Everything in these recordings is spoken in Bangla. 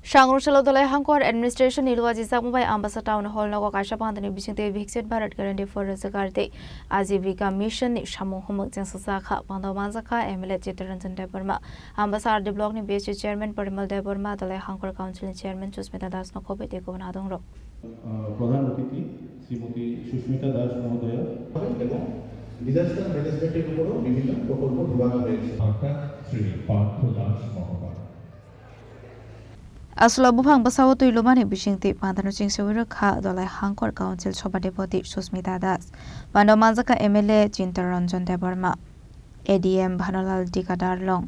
Shangrushala Dolai Hankor Administration Ilwaji Samubai Ambassa Town Hall Nogo Kashapantani Bishinte Viksit Bharat Guarantee for Zakarte Azivika Mission Shamu Humuk Saka Pandamanzaka MLA Chitranjan Deborma Ambassa the block ni BSU Chairman Parimal Deborma Dolai Hankor Council Chairman Chusmita Das Nokobe Governadong Rock. প্রধান অতিথি শ্রীমতী সুস্মিতা দাস মহোদয়া এবং ডিজাস্টার ম্যানেজমেন্টের উপরও বিভিন্ন প্রকল্প বিভাগ রয়েছে শ্রী পার্থ দাস মহোদয় Aslo bufang basawo tuilumani bishingti pandanu chingsewira kha dolai Hankor Council Soba Deputy Susmita Das Pando Manzaka MLA Chintaranjan Deborma ADM Bhanolal Dikadarlong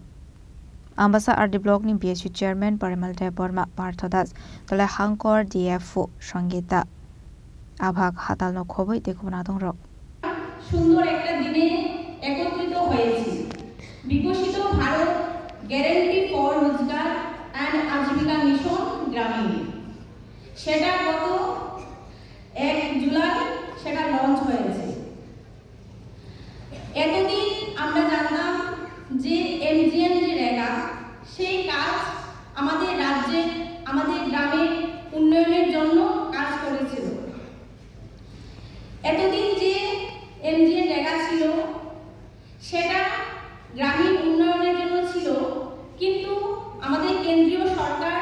Ambassa RD Block ni BSU Chairman Parimal Deborma Partho Das dolai Hankor DFO Sangita Abhag Hatal no khoboi dekubnadong rok সুন্দর একটা দিনে একত্রিত হয়েছি বিকশিত ভারত গ্যারান্টি ফর রোজগার এন্ড আজীবিকা মিশন গ্রামীণ সেটা গত 1 জুলাই সেটা লঞ্চ হয়েছে এতদিন আমরা জানতাম যে এমজিএন যে রেগা সেই কাজ আমাদের রাজ্যে আমাদের গ্রামের উন্নয়নের জন্য কাজ করেছিল এতদিন যে এমজিএন রেগা ছিল সেটা গ্রামীণ উন্নয়নের জন্য ছিল কিন্তু আমাদের কেন্দ্রীয় সরকার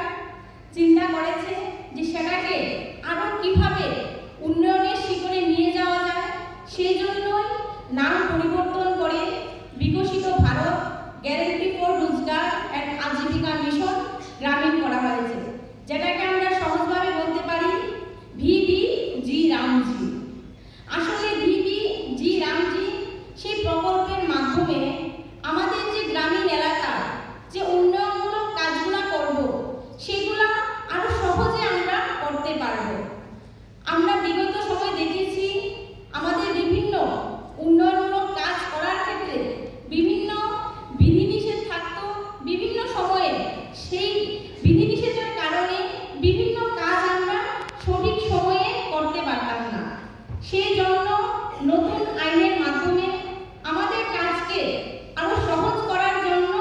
চিন্তা করেছে যে সেটাকে আরো কিভাবে উন্নয়নের শিখরে নিয়ে যাওয়া যায় সেই জন্যই নাম পরিবর্তন করে বিকশিত ভারত গ্যারান্টি ফর রোজগার এন্ড আজীবিকা মিশন গ্রামীণ করা হয়েছে যেটাকে আমরা সহজভাবে বলতে পারি ভিবিজি রামজি আসলে ভিবিজি রামজি সেই প্রকল্পের মাধ্যমে আমাদের যে গ্রামীণ এলাকা যে উন্নয়নমূলক কাজগুলো করব সেগুলা আরো সহজে আমরা করতে পারব আমরা বিগত সময় দেখেছি আমাদের বিভিন্ন উন্নয়নমূলক কাজ করার ক্ষেত্রে বিভিন্ন বিধিনিষেধ থাকতো বিভিন্ন সময়ে সেই বিধিনিষেধের কারণে বিভিন্ন কাজ আমরা সঠিক সময়ে করতে পারতাম না সেই জন্য নতুন আইনের মাধ্যমে আমাদের কাজকে আরো সহজ করার জন্য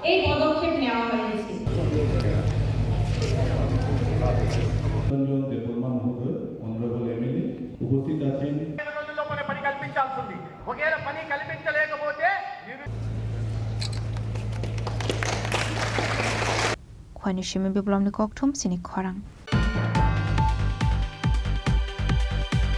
এই পদক্ষেপ নেওয়া হয়েছে রঞ্জন দেববর্মা মহোদয় অনারেবল এমএলএ উপস্থিত আছেন పని కల్పించాల్సింది ఒకవేళ పని కల్పించలేకపోతే Khwani Shimi Biblom ni Kokthum Sini Khwarang